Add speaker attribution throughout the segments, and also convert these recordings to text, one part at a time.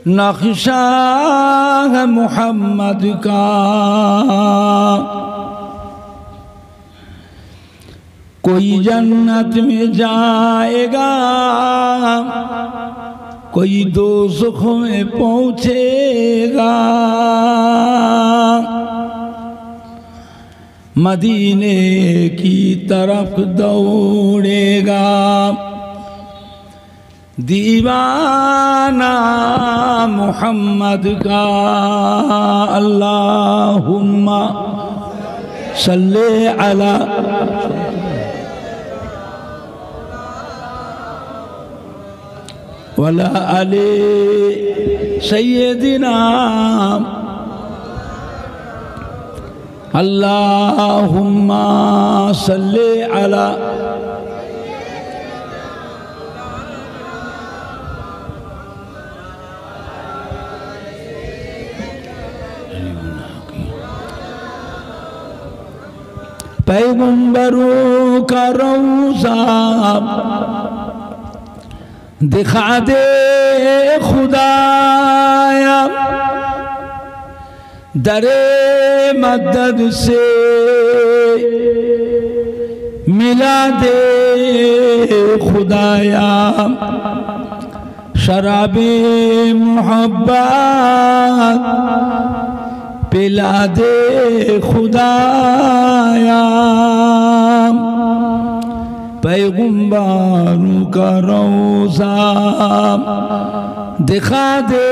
Speaker 1: नक्शा है मोहम्मद का। कोई जन्नत में जाएगा, कोई दोज़ख में पहुंचेगा। मदीने की तरफ दौड़ेगा दीवाना मोहम्मद का। अल्लाहुम्मा सल्ले अला वला अले सय्यदिना। अल्लाहुम्मा सल्ले अला पैगंबरों का रौज़ा दिखा दे खुदाया, दरे मदद से मिला दे खुदाया। शराबे मोहब्बत पिला दे खुदाया। पैगंबरों का रौज़ा दिखा दे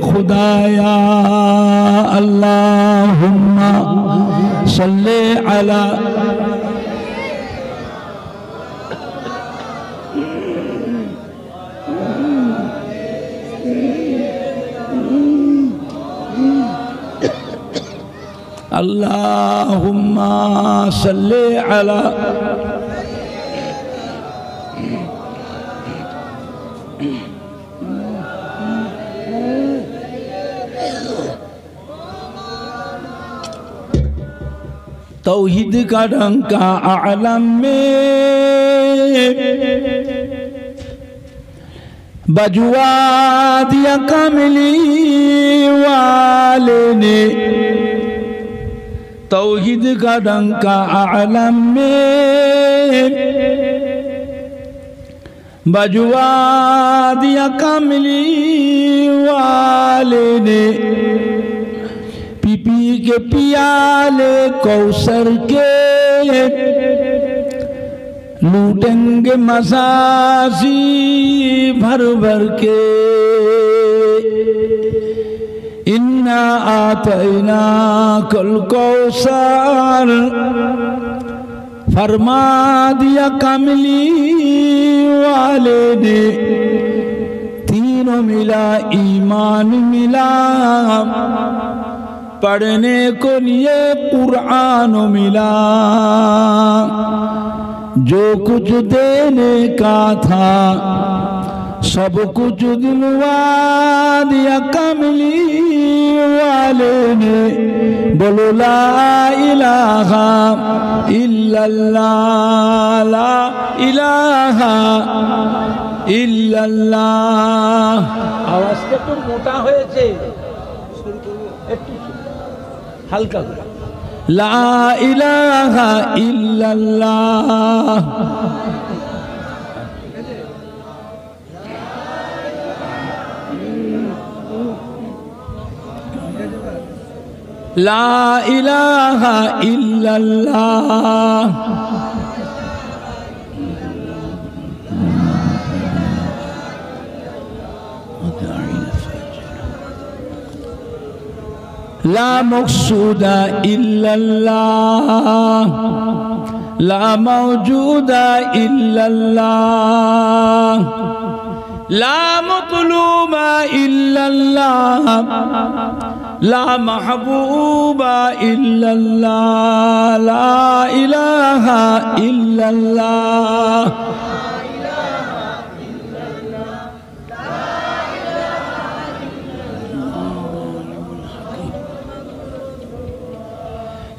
Speaker 1: खुदाया। अल्लाहुम्मा सल्ले अला अल्लाहुम्मा सल्ले अला तौहीद का डंका आलम में बजवा दिया कमली वाले ने। तौहीद का डंका आलम में बजवा दिया कमली वाले ने। पी के पियाले कौसर के लूटेंगे मसाजी भर भर के। इन्ना आतैना कल कौसर फरमा दिया कमली वाले ने। तीनों मिला ईमान मिला, पढ़ने को लिए कुरान मिला। जो कुछ देने का था सब कुछ दिलवा दिया कमली वाले ने। बोलो ला इलाहा इल्लल्लाह, ला इलाहा इल्लल्लाह। आवाज़টা তো মোটা হয়েছে, একটু হালকা করে। লা ইলাহা ইল্লাল্লাহ। লা ইলাহা ইল্লাল্লাহ। ला मक़सूदा इल्लल्लाह, ला मौजूदा इल्लल्लाह, ला मतलूबा इल्लल्लाह, ला महबूबा इल्लल्लाह, ला इलाहा इल्लल्लाह।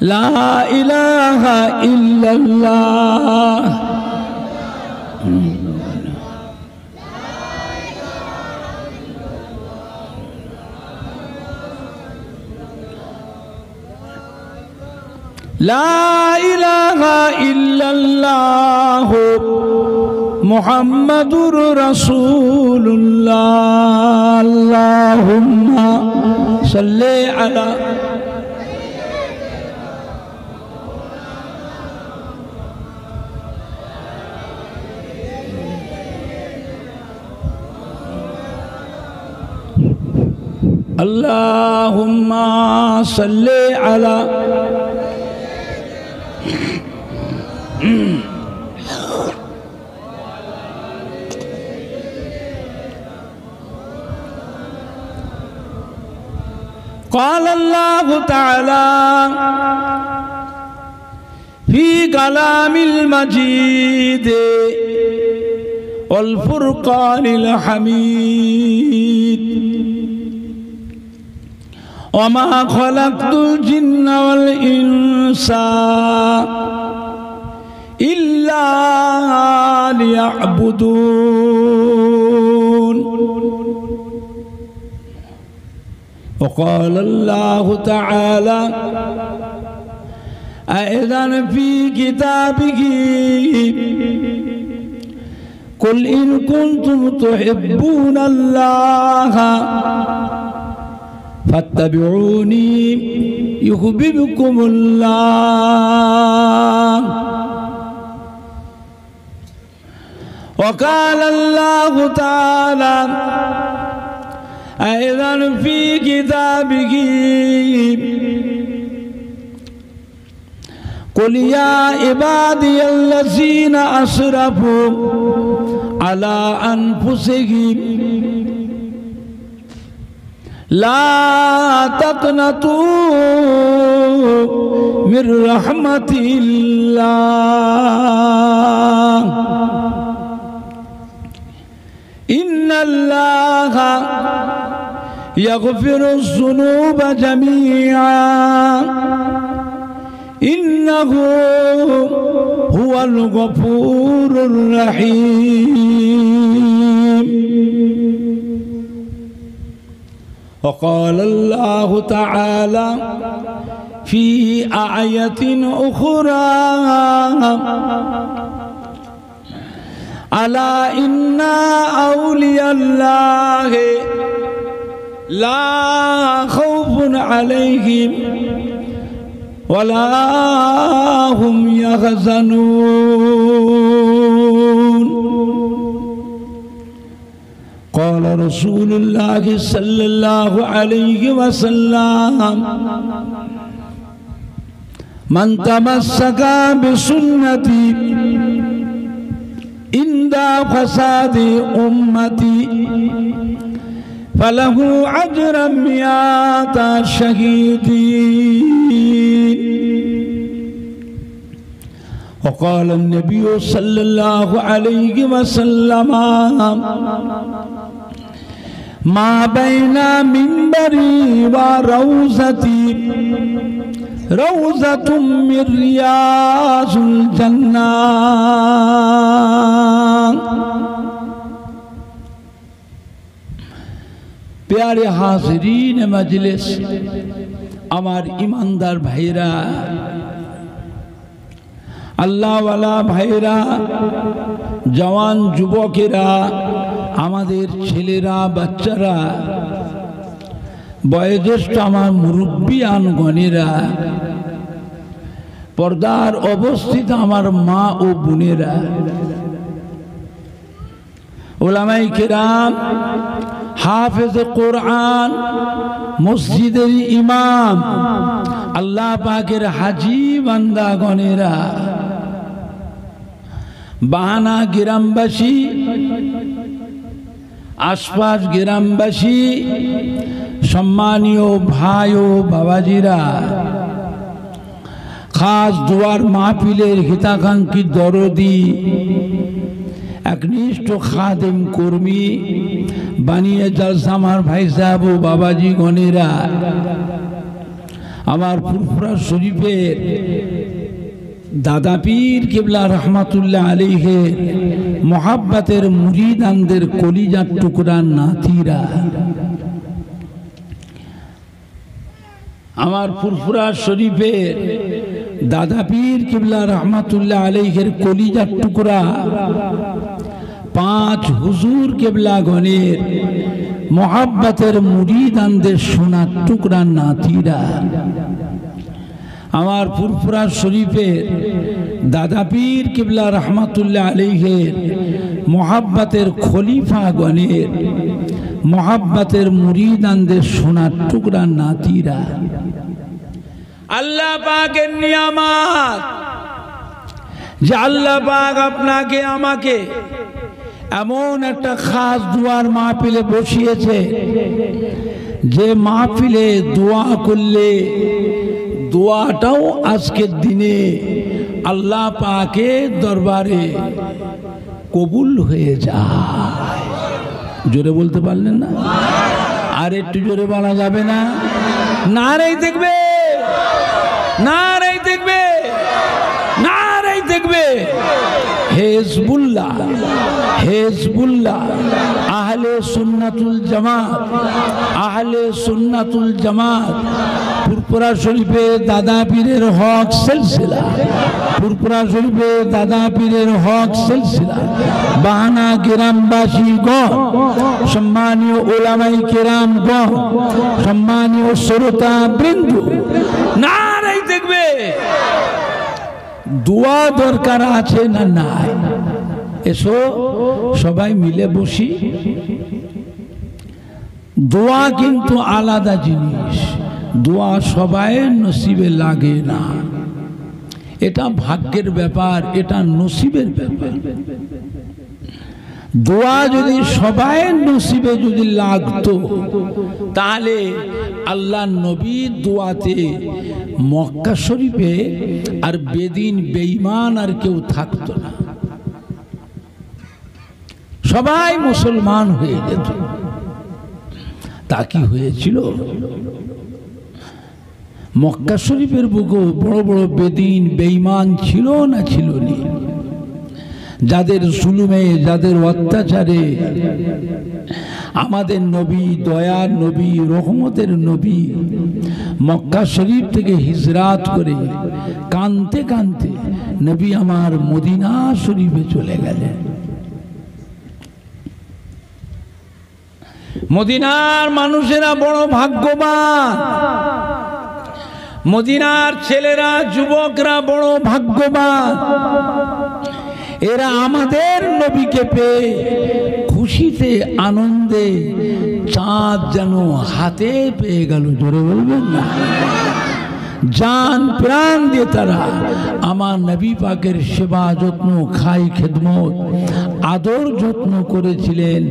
Speaker 1: ला इलाहा इल्लल्लाह। লা ইলাহা ইল্লাল্লাহ মুহাম্মাদুর রাসূলুল্লাহ আল্লাহুম্মা সাল্লি আলা আল্লাহুম্মা সাল্লি আলা قال الله تعالى في كلام المجيد والفرقان الحميد وما خلقت الجن والإنس إلا ليعبدون وقال الله تعالى أيضا في كتابه قل إن كنتم تحبون الله فاتبعوني يحببكم الله وقال الله تعالى أيضا في كتابه قل يا عبادي الذين أسرفوا على أنفسهم لا تقنطوا من رحمة الله إن الله يغفر الذنوب جميعا إنه هو الغفور الرحيم وقال الله تعالى في آية أخرى ألا إن أولياء الله لا خوف عليهم ولا هم يحزنون قال رسول الله صلى الله عليه وسلم من تمسك بسنتي عند فساد أمتي فله أجر 100 شهيدين وقال النبي صلى الله عليه وسلم ما بين منبري وروزتي روزة من رياض الجنة प्यारे हाज़रीन मजलिस আমার ইমানদার ভাইরা আল্লাহওয়ালা ভাইরা জওয়ান যুবকেরা আমাদের ছেলেরা বাচ্চারা বয়োজ্যেষ্ঠ আমার মুরব্বিয়ানগণেরা পর্দার অবস্থিত আমার মা ও বোনেরা উলামায়ে কেরাম হাফেজ কোরআন মসজিদের ইমাম আল্লাহ পাকের হাজী বান্দাগণেরা বাহানা গ্রামবাসী আশপাশ গ্রামবাসী সম্মানীয় ভাই ও বাবাজিরা খাস দুয়ার মাহফিলের হিতাকাঙ্ক্ষী দরদি একনিষ্ঠ খাদেম কর্মী বানিয়ে জলসা আমার ভাই সাহেব ও বাবাজি গণেরা আমার ফুরফুরা শরীফের দাদা পীর কিবলা রহমাতুল্লাহ আলাইহির মোহাব্বতের মুরিদানদের কলিজার টুকরা নাতিরা আমার ফুরফুরা শরীফের দাদা পীর কিবলা রহমাতুল্লাহ আলাইহির কলিজার টুকরা 5 হুজুর কিবলাগণের মোহাব্বতের মুরিদানদের সোনার টুকরা নাতিরা আমার ফুরফুরা শরীফের দাদা পীর কিবলা রহমাতুল্লাহ আলাইহির মোহাব্বতের খলিফাগণের মোহাব্বতের মুরিদানদের সোনার টুকরা নাতিরা আল্লাহ পাকের নিয়ামত যে আল্লাহ পাক আপনাকে আমাকে এমন একটা খাস দুয়ার মাহফিলে বসিয়েছে যে মাহফিলে দোয়া করলে দোয়াটাও আজকের দিনে আল্লাহ পাকের দরবারে কবুল হয়ে যায়। জোরে বলতে পারলেন না? আর একটু জোরে বলা যাবে না? নারাই দেখবে, নারাই দেখবে, নারাই দেখবে। হিজবুল্লাহ, হিজবুল্লাহ, আহলে সুন্নাতুল জামাত, আহলে সুন্নাতুল জামাত ফুরফুরা শরীফে দাদা পীরের হক সিলসিলা, ফুরফুরা শরীফে দাদা পীরের হক সিলসিলা বাহানা গ্রামবাসীগণ, সম্মানীয় ওলামায়ে কেরামগণ, সম্মানীয় শ্রোতা বৃন্দ, নারাই দেখবে। দোয়া দরকার আছে না নাই? এসো সবাই মিলে বসি। দোয়া কিন্তু আলাদা জিনিস, দোয়া সবাইয়ের নসিবে লাগে না, এটা ভাগ্যের ব্যাপার, এটা নসিবের ব্যাপার। দোয়া যদি সবাইয়ের নসিবে যদি লাগতো তাহলে আল্লাহ নবী দোয়াতে মক্কা শরীফে আর বেদিন বেঈমান আর কেউ থাকতো না, সবাই মুসলমান হয়ে যেত। তা কি হয়েছিল? মক্কা শরীফের বুকে বড় বড় বেদিন বেঈমান ছিল না ছিল না? যাদের জুলুমে, যাদের অত্যাচারে আমাদের নবী, দয়ার নবী, রহমতের নবী মক্কা শরীফ থেকে হিজরাত করে কাঁদতে কাঁদতে নবী আমার মদিনা শরীফে চলে গেলেন। মদিনার মানুষেরা বড় ভাগ্যবান, মদিনার ছেলেরা, যুবকরা বড় ভাগ্যবান। এরা আমাদের নবীকে পেয়ে খুশিতে আনন্দে চাঁদ যেন হাতে পেয়ে গেল। জোরে বলবেন না? জান প্রাণ দিয়ে তারা আমার নবী পাকের সেবা যত্ন, খাই খেদমত, আদর যত্ন করেছিলেন,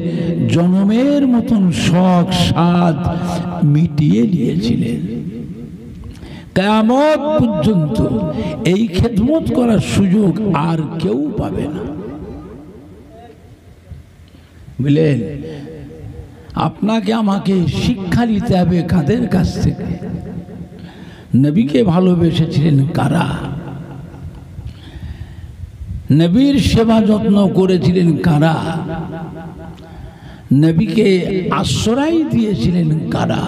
Speaker 1: জনমের মতন শখ সাধ মিটিয়ে নিয়েছিলেন। কিয়ামত পর্যন্ত এই খেদমত করার সুযোগ আর কেউ পাবে না। বুঝলেন? আপনাকে আমাকে শিক্ষা নিতে হবে কাদের কাছ থেকে? নবীকে ভালোবেসেছিলেন কারা? নবীর সেবা যত্ন করেছিলেন কারা? নবীকে আশ্রয় দিয়েছিলেন কারা?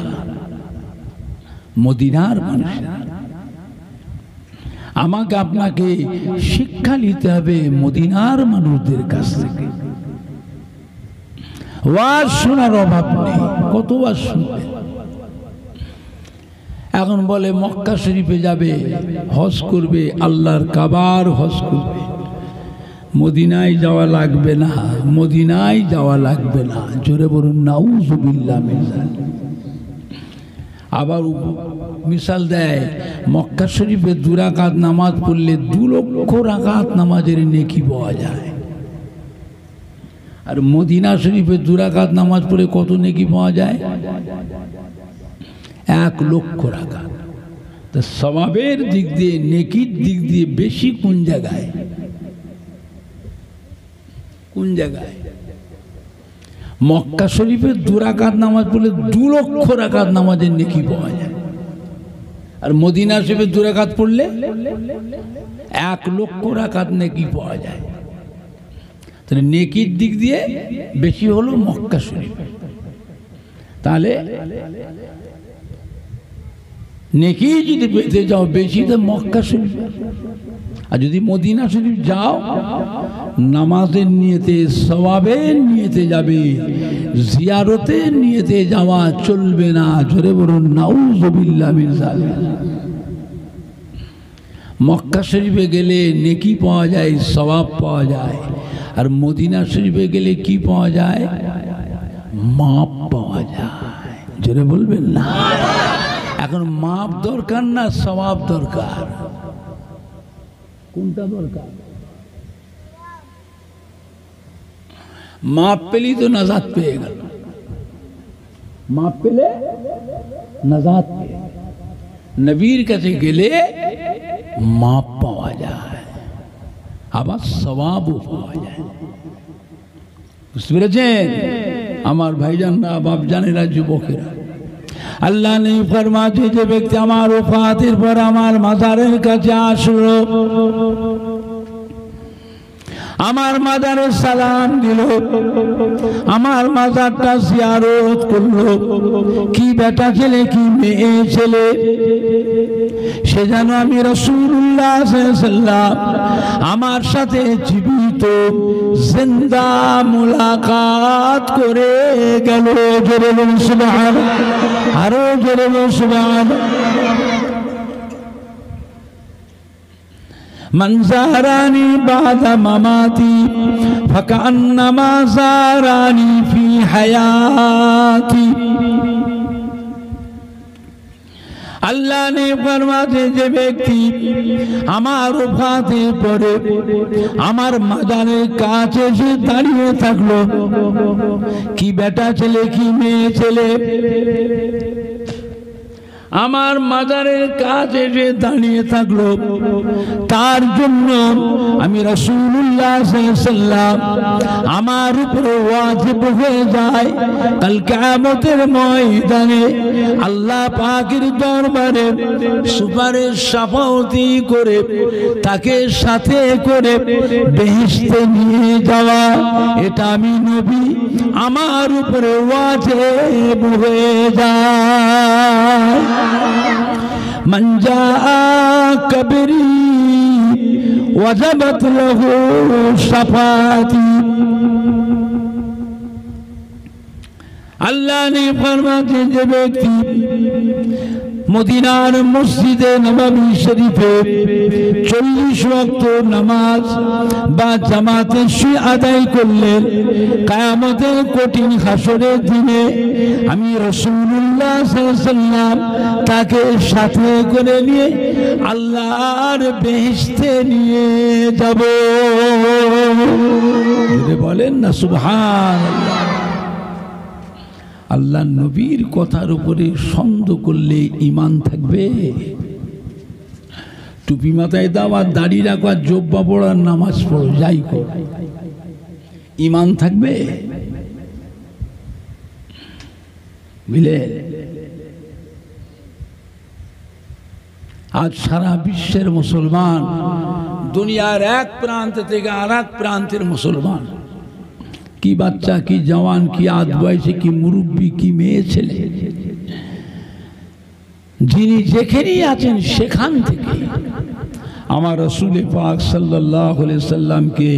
Speaker 1: মদিনার মানুষ। আমাকে আপনাকে শিক্ষা নিতে হবে মদিনার মানুষদের কাছ থেকে। ওয়াজ শোনার অভাব নেই, কত ওয়াজ শুনবে। এখন বলে মক্কা শরীফে যাবে, হজ করবে, আল্লাহর কাবার হজ করবে, মদিনায় যাওয়া লাগবে না, মদিনায় যাওয়া লাগবে না। জোরে বলুন নাউযুবিল্লাহ মিন যালিক। আবার মিসাল দেয়, মক্কা শরীফে 2 রাকাত নামাজ পড়লে 2 লক্ষ রাকাত নামাজের নেকি পাওয়া যায়। আর মদিনা শরীফে 2 রাকাত নামাজ পড়ে কত নেকি পাওয়া যায়? 1 লক্ষ রাকাত। তো সওয়াবের দিক দিয়ে, নেকির দিক দিয়ে বেশি কোন জায়গায়? কোন জায়গায়? মক্কা শরীফে 2 রাকাত নামাজ পড়লে 2 লক্ষ রাকাত নামাজের নেকি পাওয়া যায়। আর মদিনা শরীফে 2 রাকাত পড়লে 1 লক্ষ রাকাত নেকি পাওয়া যায়। তাহলে নেকির দিক দিয়ে বেশি হলো মক্কা শরীফ। তাহলে নেকি যদি পেতে যাও বেশি তো মক্কা শরীফ, আর যদি মদিনা শরীফ যাও নামাজের নিয়তে, সওয়াবের নিয়তে যাবে, জিয়ারতের নিয়তে যাওয়া চলবে না। জোরে বলুন নাউযুবিল্লাহ মিন যালিক। মক্কা শরীফে গেলে নেকি পাওয়া যায়, সওয়াব পাওয়া যায়, আর মদিনা শরীফে গেলে কি পাওয়া যায়? মাপ পাওয়া যায়। জোরে বলবেন না। এখন মাপ দরকার না সওয়াব দরকার? কোনটা দরকার? মাপ পেলি তো নাজাত পেয়ে গেল, মাপ পেলে নাজাত পেয়ে। নবীর কাছে গেলে মাপ পাওয়া যায়, আবার সওয়াবও পাওয়া যায়। বুঝতে পেরেছেন আমার ভাইজানরা, বাপজানেরা, যুবকেরা? আল্লাহ নেই ফরমাতে, যে ব্যক্তি আমার ওফাতের পর আমার মাজারের কাছে আসলো, আমার মাজারে সালাম দিল, আমার মাজারটা জিয়ারত করলো, কি বেটা ছেলে কি মেয়ে ছেলে, সে যেন আমি রাসূলুল্লাহ সাল্লাল্লাহু আলাইহি ওয়াসাল্লাম আমার সাথে জীবিত জিন্দা মুলাকাত করে গেল। জোরে বলুন সুবহানাল্লাহ, আরো জোরে বলুন সুবহানাল্লাহ। من زارني بعد مماتي فكأنما زارني في حياتي। আল্লাহ নে ফরমাতে, যে ব্যক্তি আমার ওফাতে পরে আমার মাজারের কাছে এসে দাঁড়িয়ে থাকলো, কি বেটা ছেলে কি মেয়ে ছেলে, আমার মাজারের কাছে এসে দাঁড়িয়ে থাকলো, তার জন্য আমি রাসূলুল্লাহ সাল্লাল্লাহু আলাইহি ওয়াসাল্লাম আমার উপরে ওয়াজিব হয়ে যায়, কাল কিয়ামতের ময়দানে আল্লাহ পাকের দরবারে সুপারিশ শাফাআতি করে তাকে সাথে করে বেহেশতে নিয়ে যাওয়া। এটা আমি নবী আমার উপরে ওয়াজিব হয়ে যায়। من جاء قبري وجبت له شفاعتي। আল্লাহ নে ফরমাতে, যে ব্যক্তি মদিনার মসজিদে নববী শরীফে 40 ওয়াক্ত নামাজ বা জামাতে শুয়ে আদায় করলেন, কিয়ামতের কঠিন হাসরের দিনে আমি রাসূলুল্লাহ সাল্লাল্লাহু আলাইহি ওয়াসাল্লাম তাকে সাথে করে নিয়ে আল্লাহর বেহেশতে নিয়ে যাব। যদি বলেন না সুবহানাল্লাহ। আল্লাহ নবীর কথার উপরে সন্দেহ করলে ঈমান থাকবে? টুপি মাথায় দাও আর দাড়ি রাখো আর জব্বা পড়ো আর নামাজ পড়ো, যাই করো, ঈমান থাকবে? বুঝলে? আজ সারা বিশ্বের মুসলমান, দুনিয়ার এক প্রান্ত থেকে আর এক প্রান্তের মুসলমান, কি বাচ্চা কি জওয়ান কি আধ বয়সী কি মুরব্বী কি মেয়ে ছেলে, যিনি যেখানেই আছেন সেখান থেকে আমার রাসূল পাক সাল্লাল্লাহু আলাইহি সাল্লামকে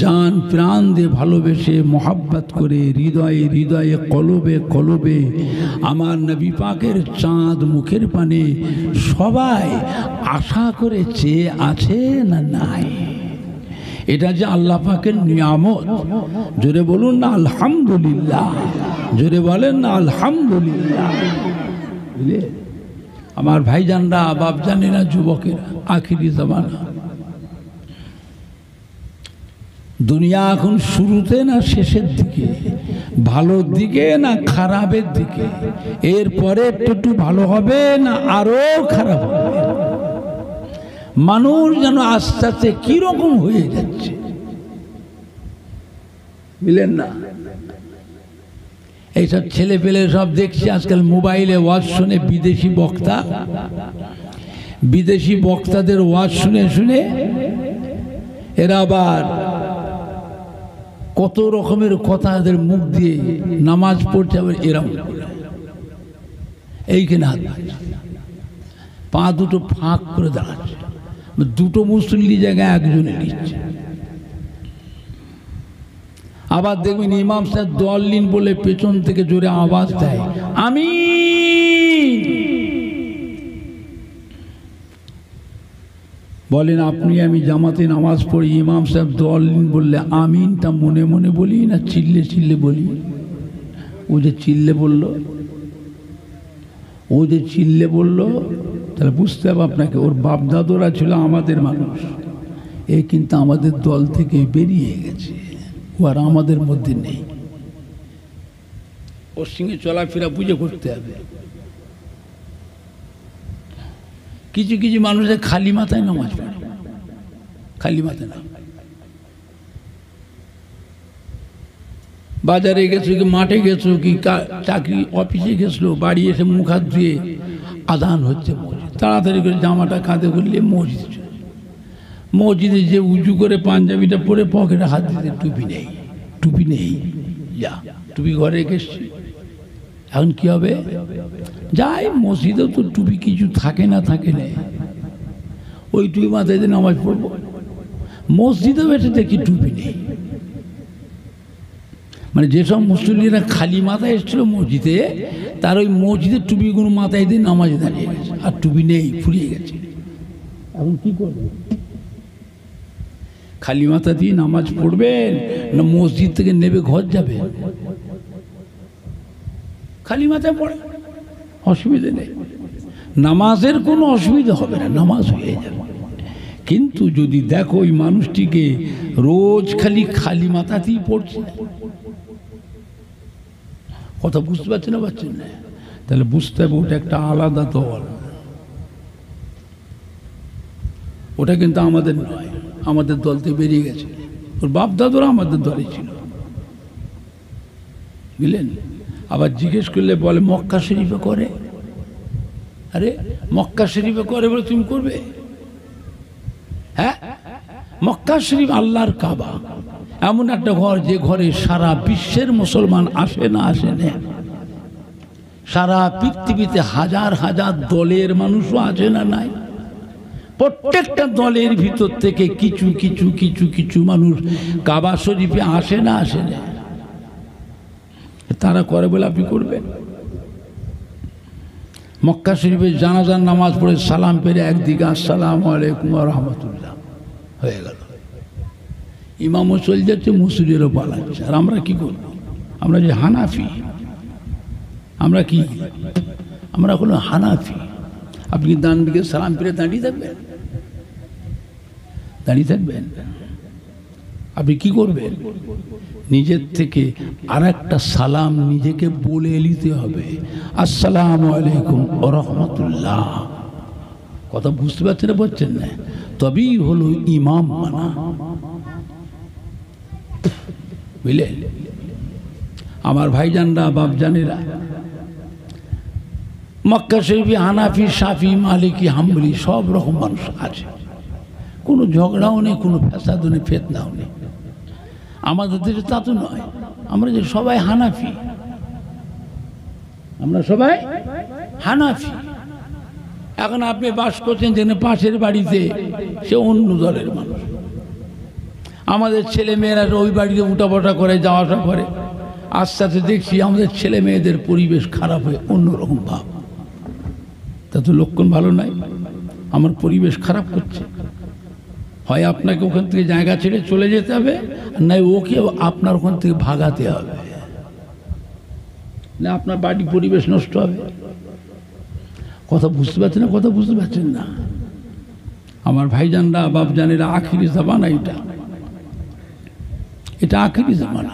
Speaker 1: জান প্রাণ দিয়ে ভালোবেসে মোহাব্বত করে হৃদয়ে হৃদয়ে কলবে কলবে আমার নবী পাকের চাঁদ মুখের পানে সবাই আশা করে চেয়ে আছে না নাই? এটা যে আল্লাহ পাকের নিয়ামত। জোরে বলুন না আলহামদুলিল্লাহ, জোরে বলেন না আলহামদুলিল্লাহ। বুঝলে আমার ভাইজানরা, বাপজানেরা, যুবকেরা, আখিরি জামানা, দুনিয়া এখন শুরুতে না শেষের দিকে, ভালোর দিকে না খারাপের দিকে, এরপরে একটু ভালো হবে না আরো খারাপ হবে। মানুষ যেন আস্তে আস্তে কিরকম হয়ে যাচ্ছে, বুঝলেন না? এইসব ছেলে পেলে সব দেখছি আজকাল মোবাইলে ওয়াজ শুনে, বিদেশি বক্তাদের ওয়াজ শুনে শুনে এরা আবার কত রকমের কথা এদের মুখ দিয়ে নামাজ পড়ছে, আবার এরম এইখানে হাত। পা দুটো ফাঁক করে দাঁড়াচ্ছে, দুটো মুসল্লি জায়গায় একজনে নিচ্ছে। আবার দেখবেন ইমাম সাহেব দোয়াল্লিন বলে পেছন থেকে জোরে আওয়াজ দেয়, আমিন। বলেন আপনি আমি জামাতে নামাজ পড়ি, ইমাম সাহেব দোয়াল্লিন বললে আমিনটা মনে মনে বলি না চিল্লে চিল্লে বলি? ও যে চিল্লে বলল, ও যে চিল্লে বলল, তাহলে বুঝতে হবে আপনাকে ওর বাপদাদরা ছিল আমাদের মানুষ, এ কিন্তু আমাদের দল থেকে বেরিয়ে গেছে, ও আর আমাদের মধ্যে নেই। ওর সঙ্গে চলাফেরা বুঝে করতে হবে। কিছু কিছু মানুষের খালি মাথায় নামাজ পড়ে, খালি মাথায় না। বাজারে গেছো কি মাঠে গেছো কি চাকরি অফিসে গেছিলো, বাড়ি এসে মুখ হাত ধুয়ে আজান হচ্ছে, মসজিদ তাড়াতাড়ি করে জামাটা কাঁধে করলে মসজিদ। মসজিদে যে উঁচু করে পাঞ্জাবিটা পরে পকেটে হাত দিতে, টুপি নেই, টুপি নেই, যা টুপি ঘরে রেখে এসছি। এখন কি হবে? যাই মসজিদেও তো টুপি কিছু থাকে না, থাকে না, ওই টুপি মাথায় দিয়ে নামাজ পড়বো। মসজিদেও এসে দেখি টুপি নেই। মানে যেসব মুসল্লিরা খালি মাথায় এসেছিল মসজিদে, তার ওই মসজিদের টুপিগুলো মাথায় দিয়ে নামাজে দাঁড়িয়ে গেছে, আর টুপি নেই, ফুরিয়ে গেছে। এখন কি করবে? খালি মাথা দিয়ে নামাজ পড়বেন না মসজিদ থেকে নেবে ঘর যাবে? খালি মাথায় পড়ে অসুবিধা নেই, নামাজের কোনো অসুবিধা হবে না, নামাজ হয়ে যাবে। কিন্তু যদি দেখো ওই মানুষটিকে রোজ খালি মাথাতেই পড়ছে, কথা বুঝতে পারছেন না, পারছেন না? তাহলে বুঝতে হবে ওটা একটা আলাদা দল, ওটা কিন্তু আমাদের নয়, আমাদের দল থেকে বেরিয়ে গেছে। ওর বাপ দাদুরা আমাদের দলে ছিল, বুঝলেন? আবার জিজ্ঞেস করলে বলে মক্কা শরীফে করে। আরে মক্কা শরীফে করে বলে তুমি করবে? হ্যাঁ, মক্কা শরীফ আল্লাহর কাবা, এমন একটা ঘর যে ঘরে সারা বিশ্বের মুসলমান আসে না, আসে না, সারা পৃথিবীতে হাজার হাজার দলের মানুষও আছে না, নাই? প্রত্যেকটা দলের ভিতর থেকে কিছু কিছু কিছু কিছু মানুষ কাবা শরীফে আসে না, আসে না, তারা করে বলে আপনি করবেন? মক্কা শরীফে জানাজার নামাজ পড়ে সালাম পেরে একদিকে আসসালামু আলাইকুম ওয়া রাহমাতুল্লাহ হয়ে গেল, ইমামও চলে যাচ্ছে, মুসল্লিরও পালাচ্ছে। আর আমরা কি করব? আমরা যে হানাফি, আমরা কি? আমরা কোনো হানাফি। আপনি ডান দিকে সালাম পেরে দাঁড়িয়ে থাকবেন? দাঁড়িয়ে থাকবেন? আপনি কি করবেন? নিজের থেকে আর একটা সালাম নিজেকে বলে নিতে হবে, আসসালামু আলাইকুম ওয়া রাহমাতুল্লাহ। কথা বুঝতে পারছেন না, বলছেন না? তবেই হলো ইমাম মানা, বুঝলেন? আমার ভাইজানরা, বাপজানেরা, মক্কা শরীফে হানাফি, শাফি, মালিকি, হাম্বলি সব রকম মানুষ আছে, কোনো ঝগড়াও নেই, কোনো ফ্যাসাদও নেই, ফিতনাও নেই। আমাদের দেশে তা তো নয়, আমরা যে সবাই হানাফি, আমরা সবাই হানাফি। এখন আপনি বাস করছেন যেখানে পাশের বাড়িতে সে অন্য দলের মানুষ, আমাদের ছেলে মেয়েরা ওই বাড়িতে উঠাপটা করে, যাওয়া আসা করে, আস্তে আস্তে দেখছি আমাদের ছেলে মেয়েদের পরিবেশ খারাপ হয়ে অন্যরকম ভাব। তা তো লক্ষণ ভালো নাই, আমার পরিবেশ খারাপ করছে। হয় আপনাকে ওখান থেকে জায়গা ছেড়ে চলে যেতে হবে, আর নাই ওকে আপনার ওখান থেকে ভাগাতে হবে, না আপনার বাড়ি পরিবেশ নষ্ট হবে। কথা বুঝতে পারছেন না? কথা বুঝতে পারছেন না? আমার ভাইজানরা, বাপজানেরা, আখিরি জামানা এটা, এটা আখিরি জামানা।